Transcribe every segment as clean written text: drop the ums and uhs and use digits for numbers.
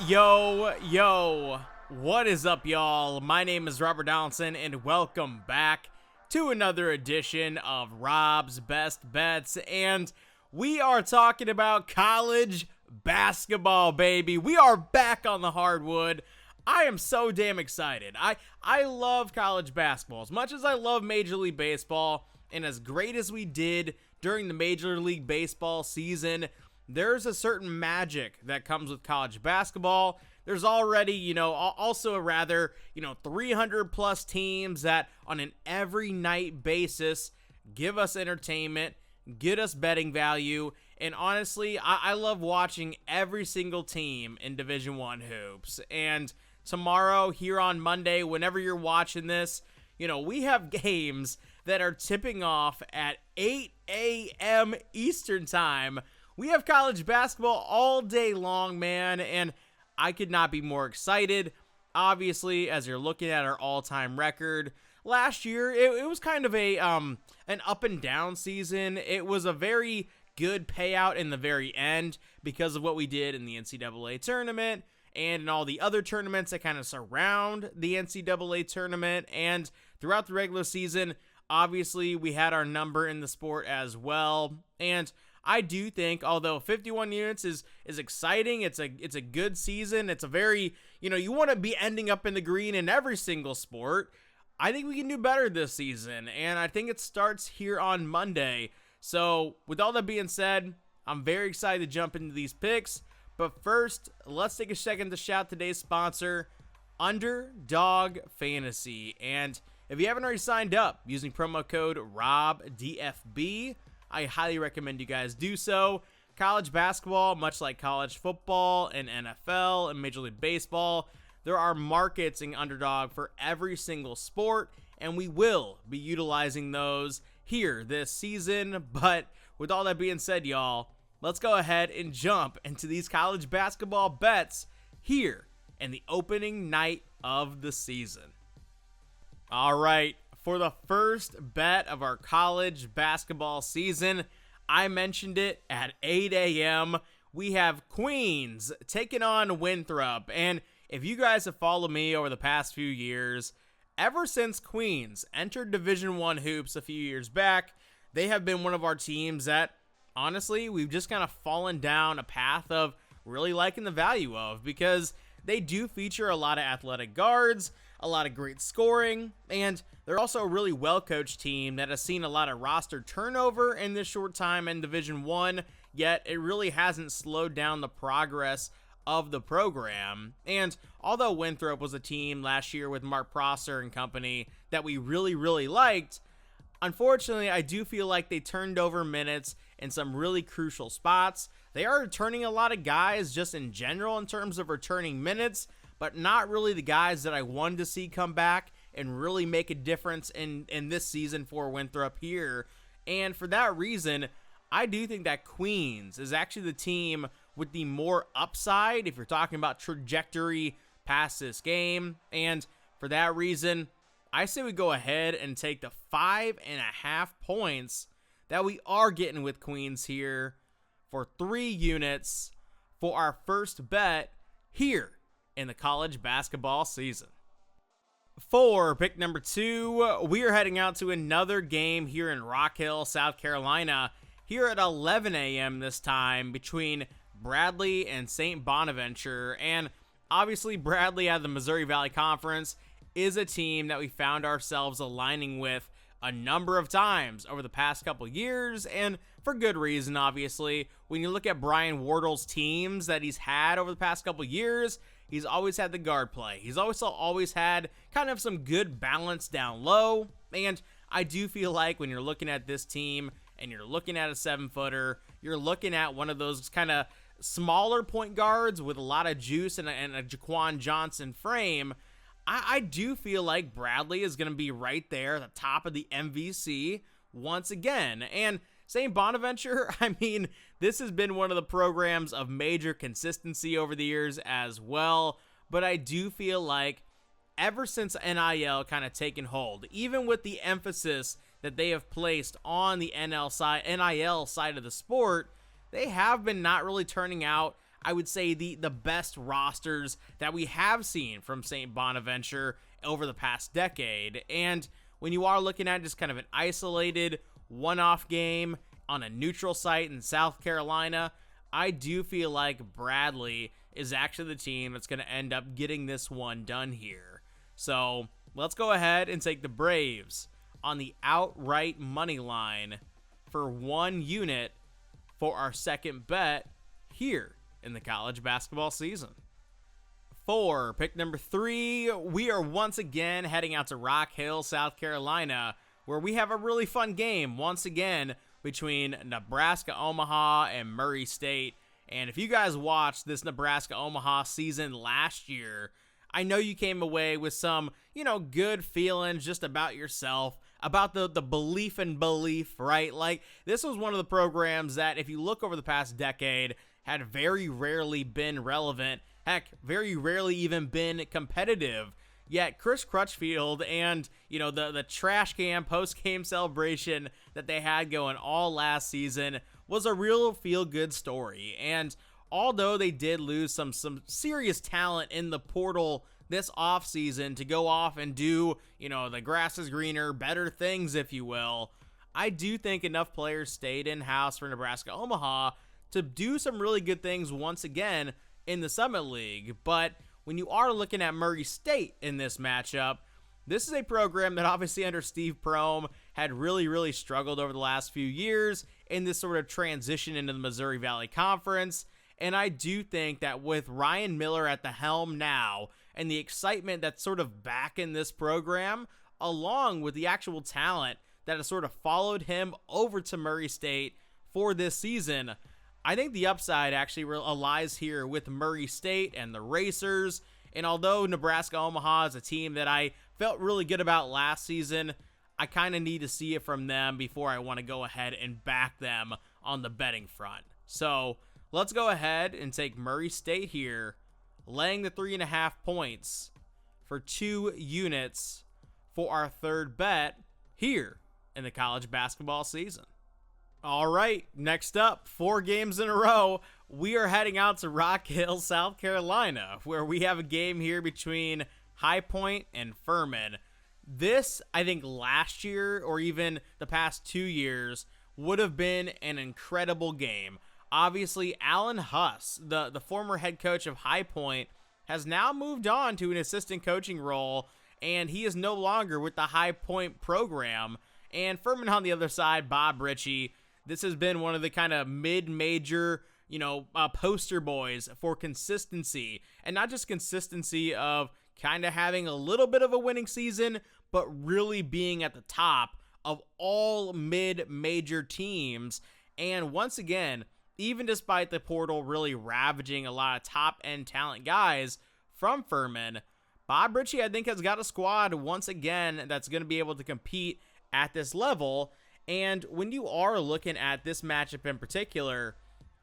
Yo, what is up, y'all? My name is Robert Donaldson, and welcome back to another edition of Rob's Best Bets, and we are talking about college basketball, baby. We are back on the hardwood. I am so damn excited. I love college basketball as much as I love Major League Baseball, and as great as we did during the Major League Baseball season, there's a certain magic that comes with college basketball. There's already, also a rather, 300 plus teams that on an every night basis give us entertainment, get us betting value, and honestly, I love watching every single team in Division I hoops. And tomorrow, here on Monday, whenever you're watching this, we have games that are tipping off at 8 a.m. Eastern Time. We have college basketball all day long, man, and I could not be more excited. Obviously, as you're looking at our all-time record, last year, it was kind of an up and down season. It was a very good payout in the very end because of what we did in the NCAA tournament and in all the other tournaments that kind of surround the NCAA tournament. And throughout the regular season, obviously, we had our number in the sport as well. And I do think, although 51 units is exciting, it's a good season, it's a very, you want to be ending up in the green in every single sport, I think we can do better this season, and I think it starts here on Monday. So, with all that being said, I'm very excited to jump into these picks, but first, let's take a second to shout today's sponsor, Underdog Fantasy. And if you haven't already signed up using promo code ROBDFB, I highly recommend you guys do so. College basketball, much like college football and NFL and Major League Baseball, there are markets in Underdog for every single sport, and we will be utilizing those here this season. But with all that being said, y'all, let's go ahead and jump into these college basketball bets here in the opening night of the season. All right. For the first bet of our college basketball season, I mentioned it at 8 a.m. We have Queens taking on Winthrop. And if you guys have followed me over the past few years, ever since Queens entered Division I hoops a few years back, they have been one of our teams that, honestly, we've just kind of fallen down a path of really liking the value of, because they do feature a lot of athletic guards, a lot of great scoring, and they're also a really well-coached team that has seen a lot of roster turnover in this short time in Division I, yet it really hasn't slowed down the progress of the program. And although Winthrop was a team last year with Mark Prosser and company that we really, really liked, unfortunately, I do feel like they turned over minutes in some really crucial spots. They are returning a lot of guys just in general in terms of returning minutes, but not really the guys that I wanted to see come back and really make a difference in this season for Winthrop here. And for that reason, I do think that Queens is actually the team with the more upside if you're talking about trajectory past this game. And for that reason, I say we go ahead and take the 5.5 points that we are getting with Queens here for 3 units for our first bet here in the college basketball season. For pick number 2, we are heading out to another game here in Rock Hill, South Carolina, here at 11 a.m. this time between Bradley and St. Bonaventure. And obviously Bradley out of the Missouri Valley Conference is a team that we found ourselves aligning with a number of times over the past couple years, and for good reason, obviously. When you look at Brian Wardle's teams that he's had over the past couple years, he's always had the guard play. He's also always had kind of some good balance down low, and I do feel like when you're looking at this team and you're looking at a 7-footer, you're looking at one of those kind of smaller point guards with a lot of juice and a Jaquan Johnson frame. I do feel like Bradley is going to be right there at the top of the MVC once again. And St. Bonaventure, I mean, this has been one of the programs of major consistency over the years as well. But I do feel like ever since NIL kind of taken hold, even with the emphasis that they have placed on the NIL side of the sport, they have been not really turning out I would say, the best rosters that we have seen from St. Bonaventure over the past decade. And when you are looking at just kind of an isolated one-off game on a neutral site in South Carolina, I do feel like Bradley is actually the team that's going to end up getting this one done here. So let's go ahead and take the Braves on the outright money line for 1 unit for our second bet here in the college basketball season. For pick number 3, we are once again heading out to Rock Hill, South Carolina, where we have a really fun game once again between Nebraska-Omaha and Murray State. And if you guys watched this Nebraska-Omaha season last year, I know you came away with some, good feelings just about yourself, about the belief in belief, right? Like, this was one of the programs that, if you look over the past decade, had very rarely been relevant, heck, very rarely even been competitive. Yet Chris Crutchfield and, the trash can post-game celebration that they had going all last season was a real feel-good story. And although they did lose some serious talent in the portal this offseason to go off and do, the grass is greener, better things, if you will, I do think enough players stayed in-house for Nebraska-Omaha to do some really good things once again in the Summit League. But when you are looking at Murray State in this matchup, this is a program that obviously under Steve Prohm had really struggled over the last few years in this sort of transition into the Missouri Valley Conference. And I do think that with Ryan Miller at the helm now and the excitement that's sort of back in this program, along with the actual talent that has sort of followed him over to Murray State for this season, I think the upside actually lies here with Murray State and the Racers. And although Nebraska-Omaha is a team that I felt really good about last season, I kind of need to see it from them before I want to go ahead and back them on the betting front. So let's go ahead and take Murray State here, laying the 3.5 points for 2 units for our third bet here in the college basketball season. All right, next up, 4 games in a row, we are heading out to Rock Hill, South Carolina, where we have a game here between High Point and Furman. This, I think, last year or even the past 2 years would have been an incredible game. Obviously, Alan Huss, the former head coach of High Point, has now moved on to an assistant coaching role, and he is no longer with the High Point program. And Furman on the other side, Bob Ritchie. This has been one of the kind of mid-major, poster boys for consistency. And not just consistency of kind of having a little bit of a winning season, but really being at the top of all mid-major teams. And once again, even despite the portal really ravaging a lot of top-end talent guys from Furman, Bob Ritchie, I think, has got a squad once again that's going to be able to compete at this level. And when you are looking at this matchup in particular,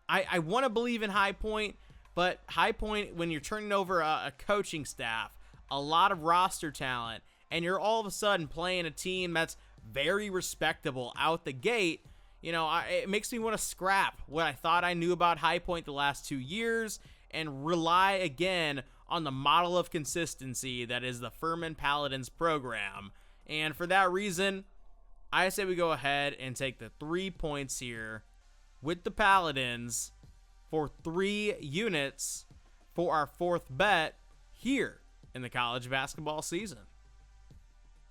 I want to believe in High Point, but High Point, when you're turning over a coaching staff, a lot of roster talent, and you're all of a sudden playing a team that's very respectable out the gate, it makes me want to scrap what I thought I knew about High Point the last 2 years and rely again on the model of consistency that is the Furman Paladins program. And for that reason, I say we go ahead and take the 3 points here with the Paladins for 3 units for our fourth bet here in the college basketball season.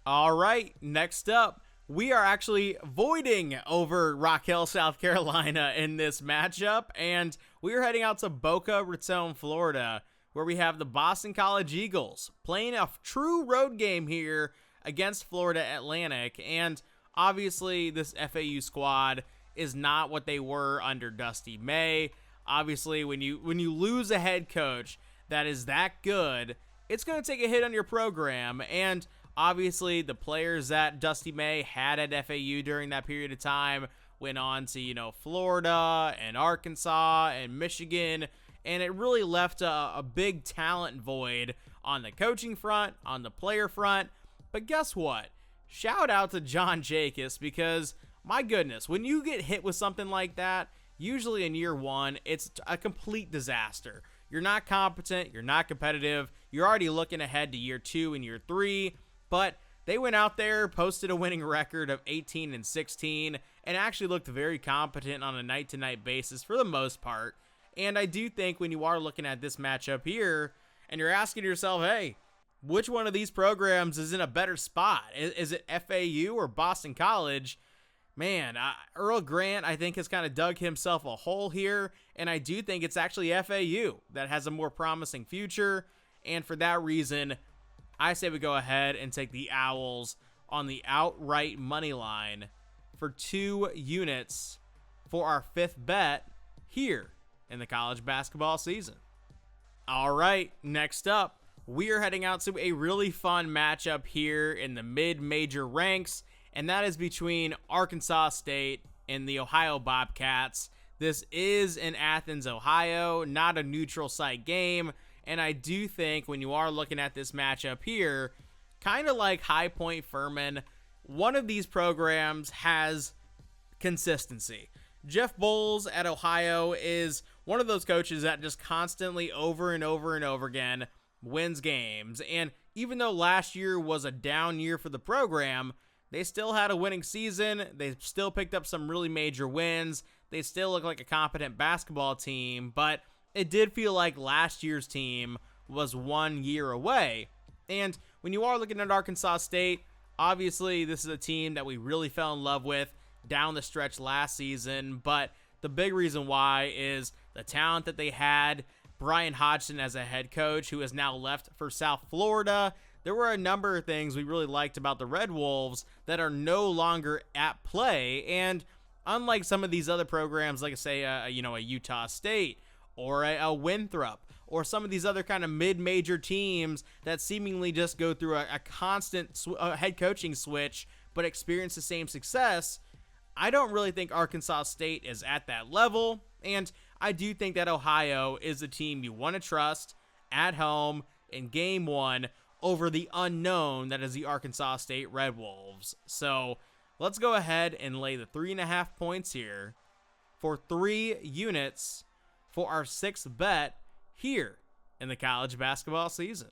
All right, next up, we are actually voiding over Rock Hill, South Carolina in this matchup, and we are heading out to Boca Raton, Florida, where we have the Boston College Eagles playing a true road game here against Florida Atlantic. And obviously, this FAU squad is not what they were under Dusty May. Obviously, when you lose a head coach that is that good, it's going to take a hit on your program. And obviously, the players that Dusty May had at FAU during that period of time went on to, Florida and Arkansas and Michigan. And it really left a big talent void on the coaching front, on the player front. But guess what? Shout out to John Jacobs, because my goodness, when you get hit with something like that, usually in year one, it's a complete disaster. You're not competent, you're not competitive, you're already looking ahead to year 2 and year 3, but they went out there, posted a winning record of 18-16, and actually looked very competent on a night-to-night basis for the most part. And I do think when you are looking at this matchup here, and you're asking yourself, hey, which one of these programs is in a better spot? Is it FAU or Boston College? Man, Earl Grant, I think, has kind of dug himself a hole here, and I do think it's actually FAU that has a more promising future, and for that reason, I say we go ahead and take the Owls on the outright money line for 2 units for our 5th bet here in the college basketball season. All right, next up, we are heading out to a really fun matchup here in the mid-major ranks, and that is between Arkansas State and the Ohio Bobcats. This is in Athens, Ohio, not a neutral site game, and I do think when you are looking at this matchup here, kind of like High Point Furman, one of these programs has consistency. Jeff Bowles at Ohio is one of those coaches that just constantly over and over and over again wins games. And even though last year was a down year for the program, they still had a winning season. They still picked up some really major wins. They still look like a competent basketball team, but it did feel like last year's team was 1 year away. And when you are looking at Arkansas State, obviously this is a team that we really fell in love with down the stretch last season, but the big reason why is the talent that they had. Brian Hodgson as a head coach who has now left for South Florida. There were a number of things we really liked about the Red Wolves that are no longer at play, and unlike some of these other programs, like say a Utah State or a Winthrop or some of these other kind of mid-major teams that seemingly just go through a constant head coaching switch but experience the same success, I don't really think Arkansas State is at that level, and I do think that Ohio is a team you want to trust at home in game 1 over the unknown that is the Arkansas State Red Wolves. So let's go ahead and lay the 3.5 points here for 3 units for our 6th bet here in the college basketball season.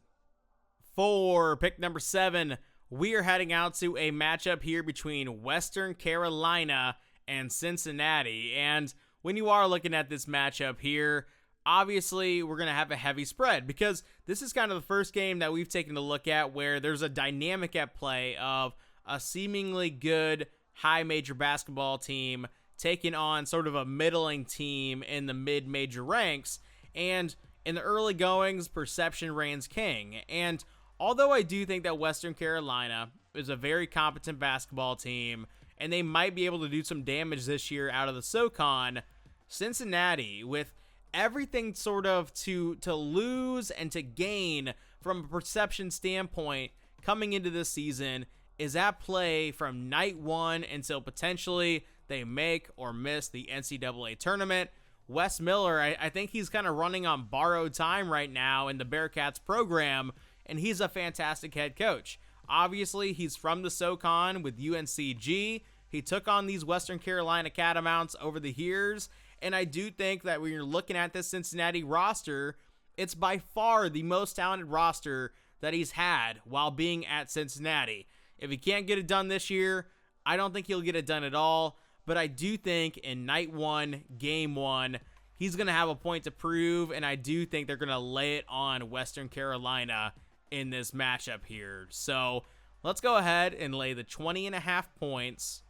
For pick number 7, we are heading out to a matchup here between Western Carolina and Cincinnati. And when you are looking at this matchup here, obviously we're going to have a heavy spread because this is kind of the first game that we've taken a look at where there's a dynamic at play of a seemingly good high major basketball team taking on sort of a middling team in the mid-major ranks. And in the early goings, perception reigns king. And although I do think that Western Carolina is a very competent basketball team and they might be able to do some damage this year out of the SoCon, Cincinnati, with everything sort of to lose and to gain from a perception standpoint coming into this season, is at play from night 1 until potentially they make or miss the NCAA tournament. Wes Miller, I think he's kind of running on borrowed time right now in the Bearcats program, and he's a fantastic head coach. Obviously, he's from the SoCon with UNCG. He took on these Western Carolina Catamounts over the years, and I do think that when you're looking at this Cincinnati roster, it's by far the most talented roster that he's had while being at Cincinnati. If he can't get it done this year, I don't think he'll get it done at all, but I do think in night 1, game 1, he's going to have a point to prove, and I do think they're going to lay it on Western Carolina in this matchup here. So let's go ahead and lay the 20.5 points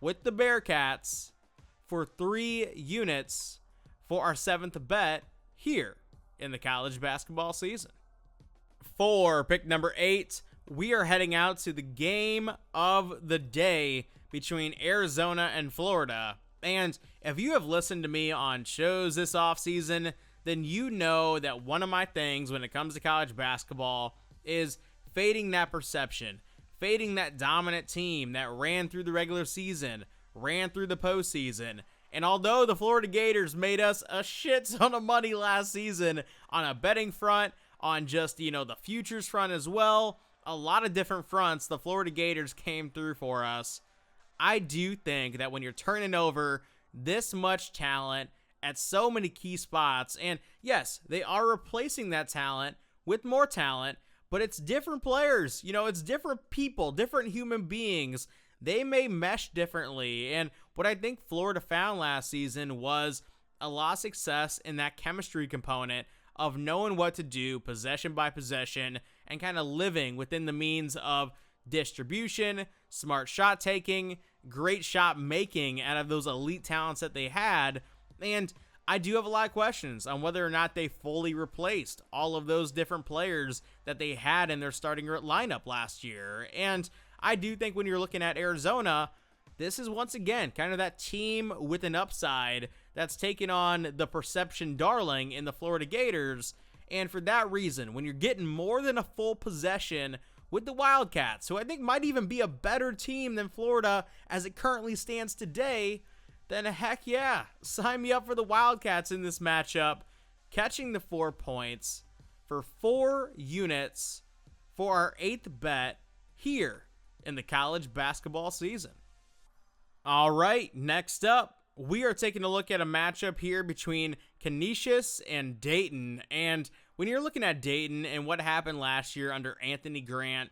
with the Bearcats for 3 units for our 7th bet here in the college basketball season. For pick number 8, we are heading out to the game of the day between Arizona and Florida. And if you have listened to me on shows this offseason, then you know that one of my things when it comes to college basketball is fading that perception, fading that dominant team that ran through the regular season, ran through the postseason. And although the Florida Gators made us a shit ton of money last season on a betting front, on just, the futures front as well, a lot of different fronts, the Florida Gators came through for us. I do think that when you're turning over this much talent at so many key spots. And yes, they are replacing that talent with more talent, but it's different players. It's different people, different human beings. They may mesh differently. And what I think Florida found last season was a lot of success in that chemistry component of knowing what to do possession by possession and kind of living within the means of distribution, smart shot taking, great shot making out of those elite talents that they had. And I do have a lot of questions on whether or not they fully replaced all of those different players that they had in their starting lineup last year. And I do think when you're looking at Arizona, this is once again kind of that team with an upside that's taken on the perception darling in the Florida Gators. And for that reason, when you're getting more than a full possession with the Wildcats, who I think might even be a better team than Florida as it currently stands today, then heck yeah, sign me up for the Wildcats in this matchup, catching the 4 points for 4 units for our 8th bet here in the college basketball season. All right, next up, we are taking a look at a matchup here between Canisius and Dayton. And when you're looking at Dayton and what happened last year under Anthony Grant,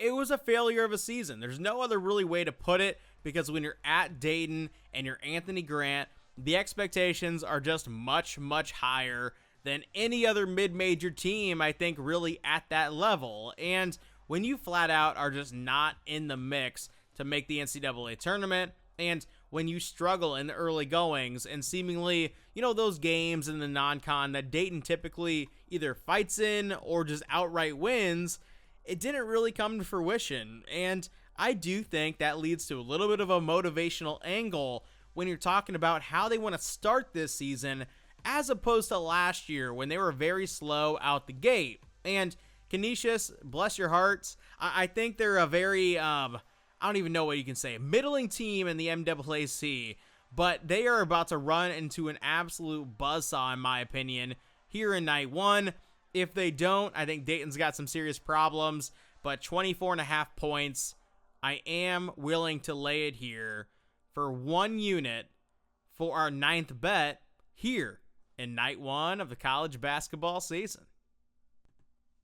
it was a failure of a season. There's no other really way to put it, because when you're at Dayton and you're Anthony Grant, the expectations are just much, much higher than any other mid-major team, I think, really at that level. And when you flat out are just not in the mix to make the NCAA tournament, and when you struggle in the early goings and seemingly, those games in the non-con that Dayton typically either fights in or just outright wins, it didn't really come to fruition. And I do think that leads to a little bit of a motivational angle when you're talking about how they want to start this season as opposed to last year when they were very slow out the gate. And Canisius, bless your hearts, I think they're a very, I don't even know what you can say, middling team in the MAAC, but they are about to run into an absolute buzzsaw, in my opinion, here in night one. If they don't, I think Dayton's got some serious problems, but 24.5 points, I am willing to lay it here for 1 unit for our 9th bet here in night one of the college basketball season.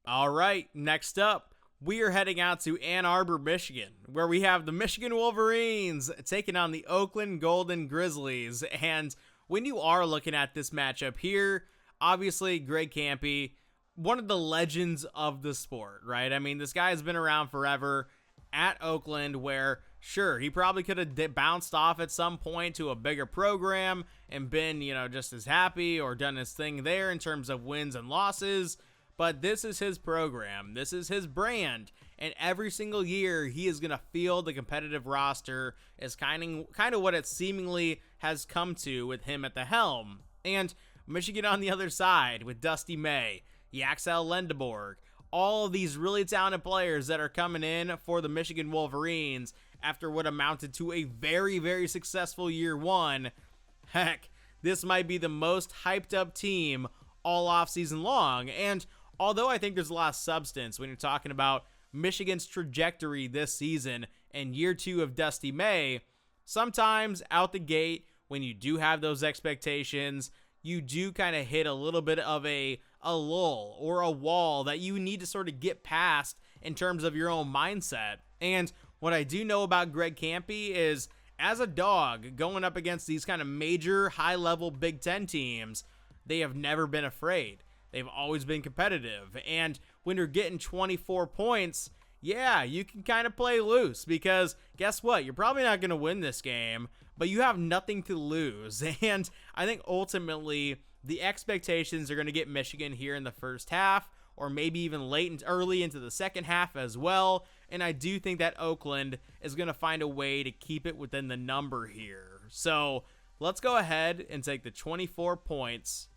All right, next up, we are heading out to Ann Arbor, Michigan, where we have the Michigan Wolverines taking on the Oakland Golden Grizzlies. And when you are looking at this matchup here, obviously Greg Kampe, one of the legends of the sport, right? I mean, this guy has been around forever at Oakland, where sure, he probably could have bounced off at some point to a bigger program and been, just as happy or done his thing there in terms of wins and losses. But this is his program. This is his brand. And every single year, he is going to field the competitive roster is kind of what it seemingly has come to with him at the helm. And Michigan on the other side with Dusty May, Yaxel Lendeborg, all of these really talented players that are coming in for the Michigan Wolverines after what amounted to a very, very successful year one. Heck, this might be the most hyped up team all offseason long. And although I think there's a lot of substance when you're talking about Michigan's trajectory this season and year 2 of Dusty May, sometimes out the gate, when you do have those expectations, you do kind of hit a little bit of a lull or a wall that you need to sort of get past in terms of your own mindset. And what I do know about Greg Kampe is, as a dog going up against these kind of major high-level Big Ten teams, they have never been afraid. They've always been competitive. And when you're getting 24 points, yeah, you can kind of play loose, because guess what? You're probably not going to win this game, but you have nothing to lose. And I think ultimately the expectations are going to get Michigan here in the first half, or maybe even late and early into the second half as well. And I do think that Oakland is going to find a way to keep it within the number here. So let's go ahead and take the 24 points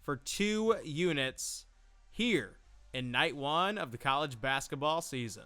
for 2 units here in night one of the college basketball season.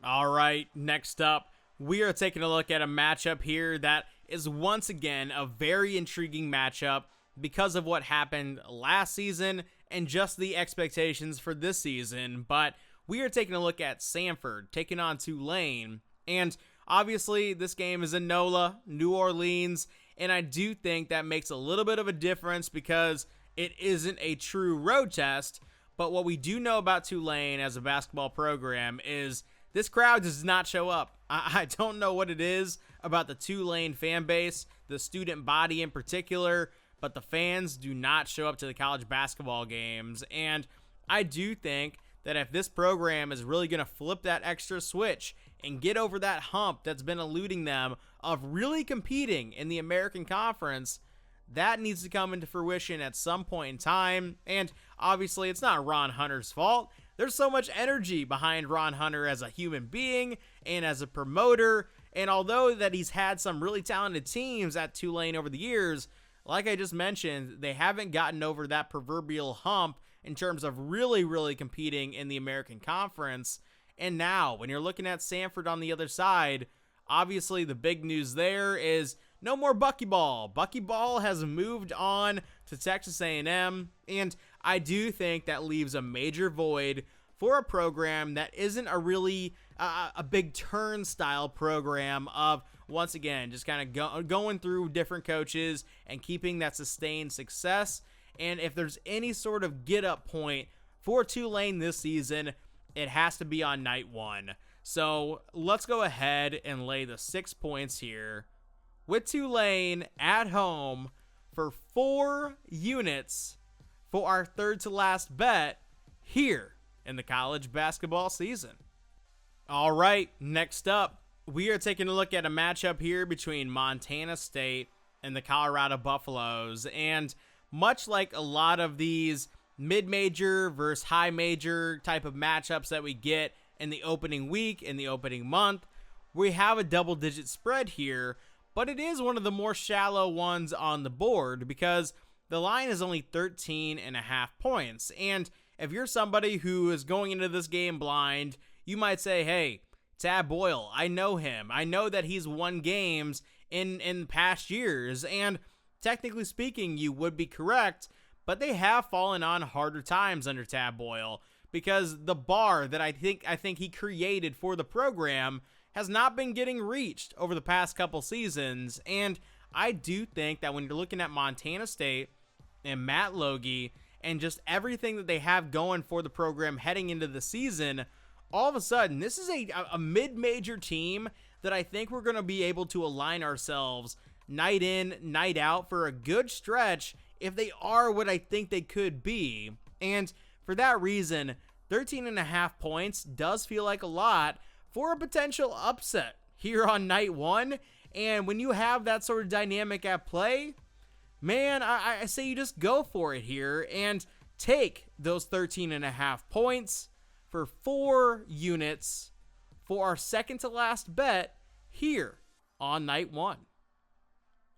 All right, next up, we are taking a look at a matchup here that is once again a very intriguing matchup because of what happened last season and just the expectations for this season. But we are taking a look at Samford taking on Tulane. And obviously, this game is in NOLA, New Orleans. And I do think that makes a little bit of a difference because it isn't a true road test. But what we do know about Tulane as a basketball program is this crowd does not show up. I don't know what it is about the Tulane fan base, the student body in particular, but the fans do not show up to the college basketball games. And I do think that if this program is really going to flip that extra switch and get over that hump that's been eluding them of really competing in the American Conference, that needs to come into fruition at some point in time. And obviously, it's not Ron Hunter's fault. There's so much energy behind Ron Hunter as a human being and as a promoter. And although that he's had some really talented teams at Tulane over the years, like I just mentioned, they haven't gotten over that proverbial hump in terms of really competing in the American Conference. And now, when you're looking at Samford on the other side, obviously the big news there is no more Buckyball. Buckyball has moved on to Texas A&M, and I do think that leaves a major void for a program that isn't a really a big turnstile program of, once again, just kind of going through different coaches and keeping that sustained success. And if there's any sort of get-up point for Tulane this season, it has to be on night one. So let's go ahead and lay the 6 points here with Tulane at home for 4 units for our third to last bet here in the college basketball season. All right, next up, we are taking a look at a matchup here between Montana State and the Colorado Buffaloes. And much like a lot of these mid-major versus high-major type of matchups that we get in the opening week, in the opening month, we have a double-digit spread here, but it is one of the more shallow ones on the board because the line is only 13.5 points. And if you're somebody who is going into this game blind, you might say, hey, Tad Boyle, I know him. I know that he's won games in past years, and technically speaking, you would be correct, but they have fallen on harder times under Tad Boyle because the bar that I think he created for the program has not been getting reached over the past couple seasons. And I do think that when you're looking at Montana State and Matt Logie and just everything that they have going for the program heading into the season, all of a sudden, this is a mid-major team that I think we're going to be able to align ourselves night in, night out for a good stretch if they are what I think they could be. And for that reason, 13.5 points does feel like a lot for a potential upset here on night one. And when you have that sort of dynamic at play, man, I say you just go for it here and take those 13.5 points for 4 units for our second to last bet here on night one.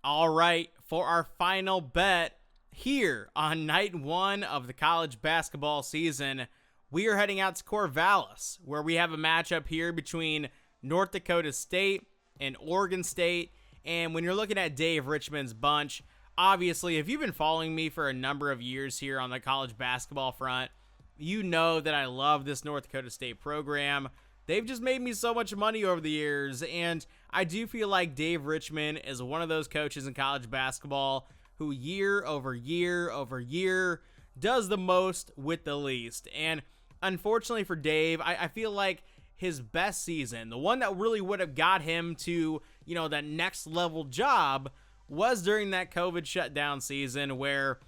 All right, for our final bet here on night one of the college basketball season, we are heading out to Corvallis, where we have a matchup here between North Dakota State and Oregon State. And when you're looking at Dave Richman's bunch, obviously, if you've been following me for a number of years here on the college basketball front, you know that I love this North Dakota State program. They've just made me so much money over the years, and I do feel like Dave Richman is one of those coaches in college basketball who year over year over year does the most with the least. And unfortunately for Dave, I feel like his best season, the one that really would have got him to, that next level job, was during that COVID shutdown season where,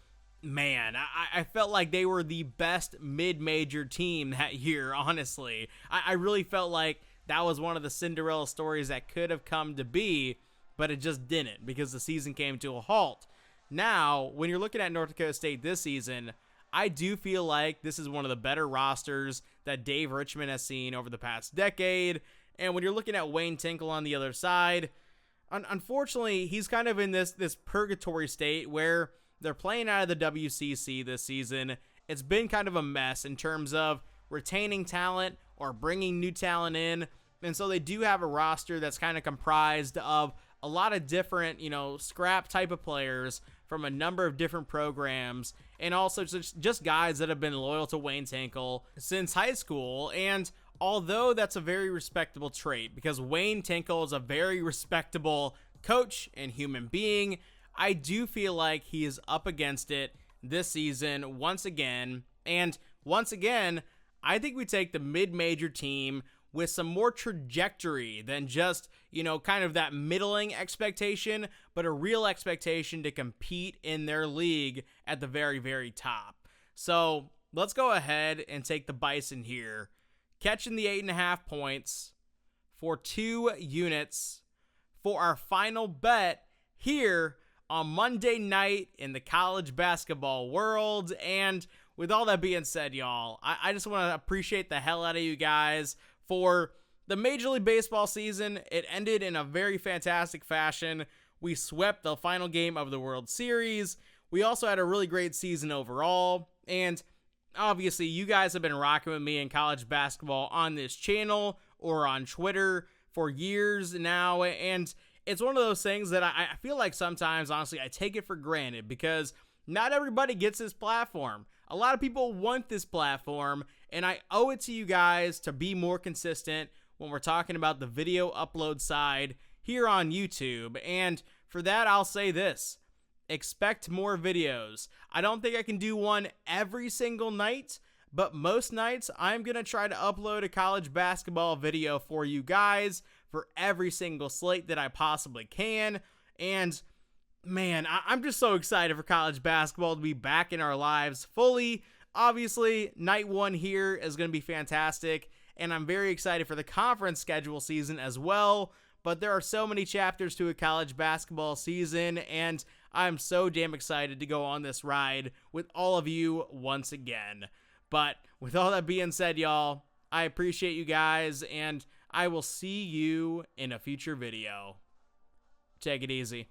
man, I felt like they were the best mid-major team that year, honestly. I really felt like that was one of the Cinderella stories that could have come to be, but it just didn't because the season came to a halt. Now, when you're looking at North Dakota State this season, I do feel like this is one of the better rosters that Dave Richman has seen over the past decade. And when you're looking at Wayne Tinkle on the other side, unfortunately, he's kind of in this purgatory state where they're playing out of the WCC this season. It's been kind of a mess in terms of retaining talent or bringing new talent in. And so they do have a roster that's kind of comprised of a lot of different, scrap type of players from a number of different programs, and also just guys that have been loyal to Wayne Tinkle since high school. And although that's a very respectable trait, because Wayne Tinkle is a very respectable coach and human being, I do feel like he is up against it this season once again. And once again, I think we take the mid-major team with some more trajectory than just, kind of that middling expectation, but a real expectation to compete in their league at the very, very top. So let's go ahead and take the Bison here, catching the 8.5 points for 2 units for our final bet here on Monday night in the college basketball world. And with all that being said, y'all, I just want to appreciate the hell out of you guys for the Major League Baseball season. It ended in a very fantastic fashion. We swept the final game of the World Series. We also had a really great season overall. And obviously, you guys have been rocking with me in college basketball on this channel or on Twitter for years now. And it's one of those things that I feel like sometimes, honestly, I take it for granted because not everybody gets this platform. A lot of people want this platform, and I owe it to you guys to be more consistent when we're talking about the video upload side here on YouTube. And for that, I'll say this: expect more videos. I don't think I can do one every single night, but most nights I'm going to try to upload a college basketball video for you guys for every single slate that I possibly can. And man, I'm just so excited for college basketball to be back in our lives fully. Obviously, night 1 here is going to be fantastic, and I'm very excited for the conference schedule season as well. But there are so many chapters to a college basketball season, and I'm so damn excited to go on this ride with all of you once again. But with all that being said, y'all, I appreciate you guys, and I will see you in a future video. Take it easy.